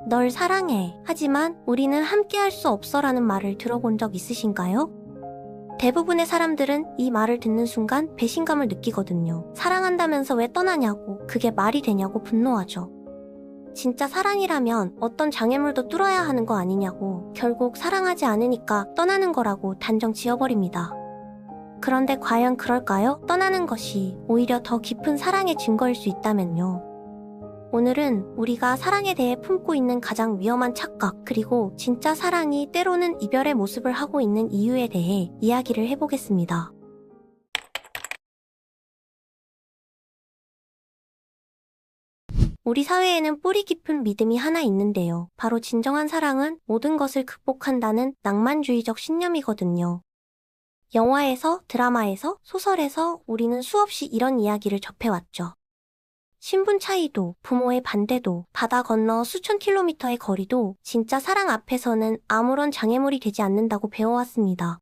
널 사랑해. 하지만 우리는 함께할 수 없어라는 말을 들어본 적 있으신가요? 대부분의 사람들은 이 말을 듣는 순간 배신감을 느끼거든요. 사랑한다면서 왜 떠나냐고, 그게 말이 되냐고 분노하죠. 진짜 사랑이라면 어떤 장애물도 뚫어야 하는 거 아니냐고, 결국 사랑하지 않으니까 떠나는 거라고 단정 지어버립니다. 그런데 과연 그럴까요? 떠나는 것이 오히려 더 깊은 사랑의 증거일 수 있다면요. 오늘은 우리가 사랑에 대해 품고 있는 가장 위험한 착각, 그리고 진짜 사랑이 때로는 이별의 모습을 하고 있는 이유에 대해 이야기를 해보겠습니다. 우리 사회에는 뿌리 깊은 믿음이 하나 있는데요. 바로 진정한 사랑은 모든 것을 극복한다는 낭만주의적 신념이거든요. 영화에서, 드라마에서, 소설에서 우리는 수없이 이런 이야기를 접해왔죠. 신분 차이도, 부모의 반대도, 바다 건너 수천 킬로미터의 거리도 진짜 사랑 앞에서는 아무런 장애물이 되지 않는다고 배워왔습니다.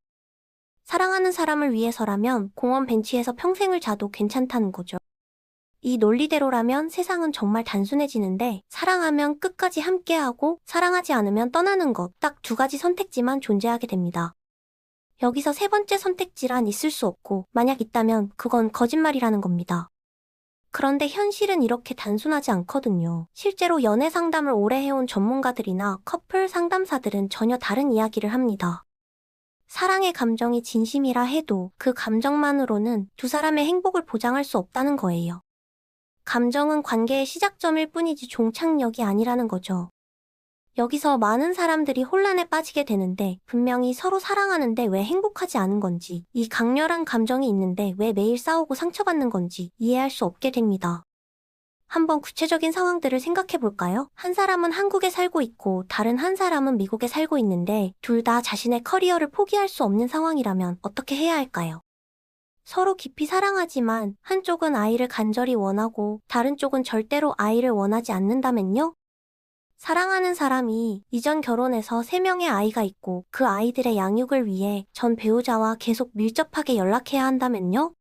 사랑하는 사람을 위해서라면 공원 벤치에서 평생을 자도 괜찮다는 거죠. 이 논리대로라면 세상은 정말 단순해지는데, 사랑하면 끝까지 함께하고 사랑하지 않으면 떠나는 것, 딱 두 가지 선택지만 존재하게 됩니다. 여기서 세 번째 선택지란 있을 수 없고, 만약 있다면 그건 거짓말이라는 겁니다. 그런데 현실은 이렇게 단순하지 않거든요. 실제로 연애 상담을 오래 해온 전문가들이나 커플 상담사들은 전혀 다른 이야기를 합니다. 사랑의 감정이 진심이라 해도 그 감정만으로는 두 사람의 행복을 보장할 수 없다는 거예요. 감정은 관계의 시작점일 뿐이지 종착역이 아니라는 거죠. 여기서 많은 사람들이 혼란에 빠지게 되는데, 분명히 서로 사랑하는데 왜 행복하지 않은 건지, 이 강렬한 감정이 있는데 왜 매일 싸우고 상처받는 건지 이해할 수 없게 됩니다. 한번 구체적인 상황들을 생각해 볼까요? 한 사람은 한국에 살고 있고 다른 한 사람은 미국에 살고 있는데, 둘 다 자신의 커리어를 포기할 수 없는 상황이라면 어떻게 해야 할까요? 서로 깊이 사랑하지만 한쪽은 아이를 간절히 원하고 다른 쪽은 절대로 아이를 원하지 않는다면요? 사랑하는 사람이 이전 결혼해서 3명의 아이가 있고 그 아이들의 양육을 위해 전 배우자와 계속 밀접하게 연락해야 한다면요?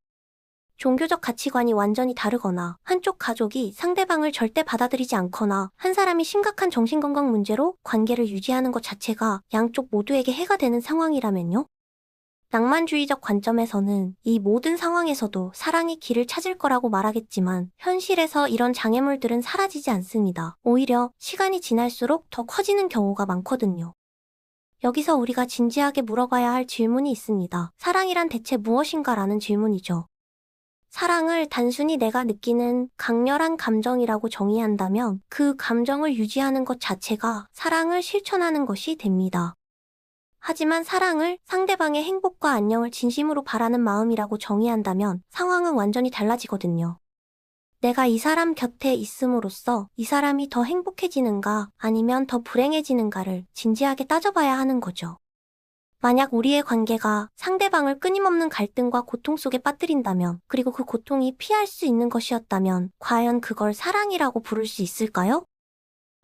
종교적 가치관이 완전히 다르거나 한쪽 가족이 상대방을 절대 받아들이지 않거나 한 사람이 심각한 정신건강 문제로 관계를 유지하는 것 자체가 양쪽 모두에게 해가 되는 상황이라면요? 낭만주의적 관점에서는 이 모든 상황에서도 사랑이 길을 찾을 거라고 말하겠지만, 현실에서 이런 장애물들은 사라지지 않습니다. 오히려 시간이 지날수록 더 커지는 경우가 많거든요. 여기서 우리가 진지하게 물어봐야 할 질문이 있습니다. 사랑이란 대체 무엇인가라는 질문이죠. 사랑을 단순히 내가 느끼는 강렬한 감정이라고 정의한다면 그 감정을 유지하는 것 자체가 사랑을 실천하는 것이 됩니다. 하지만 사랑을 상대방의 행복과 안녕을 진심으로 바라는 마음이라고 정의한다면 상황은 완전히 달라지거든요. 내가 이 사람 곁에 있음으로써 이 사람이 더 행복해지는가 아니면 더 불행해지는가를 진지하게 따져봐야 하는 거죠. 만약 우리의 관계가 상대방을 끊임없는 갈등과 고통 속에 빠뜨린다면, 그리고 그 고통이 피할 수 있는 것이었다면 과연 그걸 사랑이라고 부를 수 있을까요?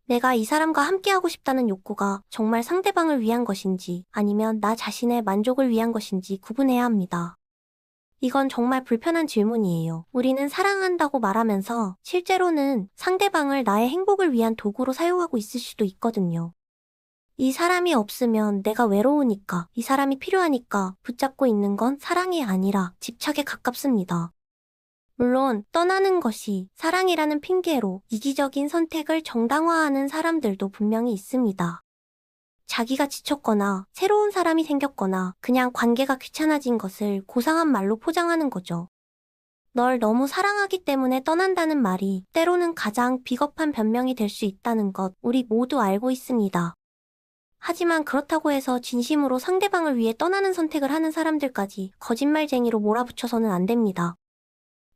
내가 이 사람과 함께하고 싶다는 욕구가 정말 상대방을 위한 것인지 아니면 나 자신의 만족을 위한 것인지 구분해야 합니다. 이건 정말 불편한 질문이에요. 우리는 사랑한다고 말하면서 실제로는 상대방을 나의 행복을 위한 도구로 사용하고 있을 수도 있거든요. 이 사람이 없으면 내가 외로우니까, 이 사람이 필요하니까 붙잡고 있는 건 사랑이 아니라 집착에 가깝습니다. 물론 떠나는 것이 사랑이라는 핑계로 이기적인 선택을 정당화하는 사람들도 분명히 있습니다. 자기가 지쳤거나 새로운 사람이 생겼거나 그냥 관계가 귀찮아진 것을 고상한 말로 포장하는 거죠. 널 너무 사랑하기 때문에 떠난다는 말이 때로는 가장 비겁한 변명이 될 수 있다는 것 우리 모두 알고 있습니다. 하지만 그렇다고 해서 진심으로 상대방을 위해 떠나는 선택을 하는 사람들까지 거짓말쟁이로 몰아붙여서는 안 됩니다.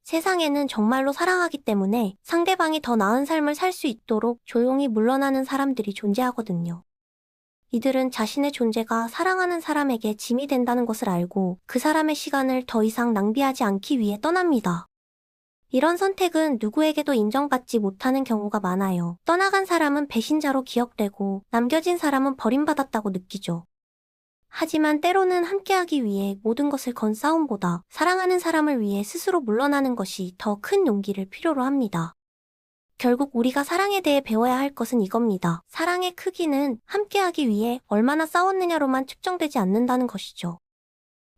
세상에는 정말로 사랑하기 때문에 상대방이 더 나은 삶을 살 수 있도록 조용히 물러나는 사람들이 존재하거든요. 이들은 자신의 존재가 사랑하는 사람에게 짐이 된다는 것을 알고 그 사람의 시간을 더 이상 낭비하지 않기 위해 떠납니다. 이런 선택은 누구에게도 인정받지 못하는 경우가 많아요. 떠나간 사람은 배신자로 기억되고 남겨진 사람은 버림받았다고 느끼죠. 하지만 때로는 함께하기 위해 모든 것을 건 싸움보다 사랑하는 사람을 위해 스스로 물러나는 것이 더 큰 용기를 필요로 합니다. 결국 우리가 사랑에 대해 배워야 할 것은 이겁니다. 사랑의 크기는 함께하기 위해 얼마나 싸웠느냐로만 측정되지 않는다는 것이죠.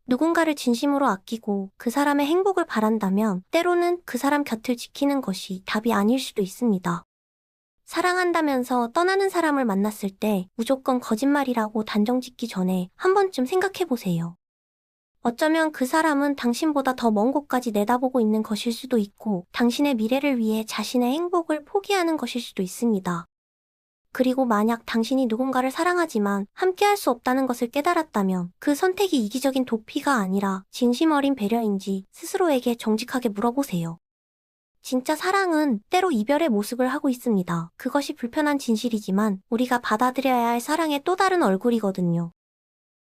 누군가를 진심으로 아끼고 그 사람의 행복을 바란다면 때로는 그 사람 곁을 지키는 것이 답이 아닐 수도 있습니다. 사랑한다면서 떠나는 사람을 만났을 때 무조건 거짓말이라고 단정 짓기 전에 한 번쯤 생각해 보세요. 어쩌면 그 사람은 당신보다 더 먼 곳까지 내다보고 있는 것일 수도 있고 당신의 미래를 위해 자신의 행복을 포기하는 것일 수도 있습니다. 그리고 만약 당신이 누군가를 사랑하지만 함께할 수 없다는 것을 깨달았다면 그 선택이 이기적인 도피가 아니라 진심 어린 배려인지 스스로에게 정직하게 물어보세요. 진짜 사랑은 때로 이별의 모습을 하고 있습니다. 그것이 불편한 진실이지만 우리가 받아들여야 할 사랑의 또 다른 얼굴이거든요.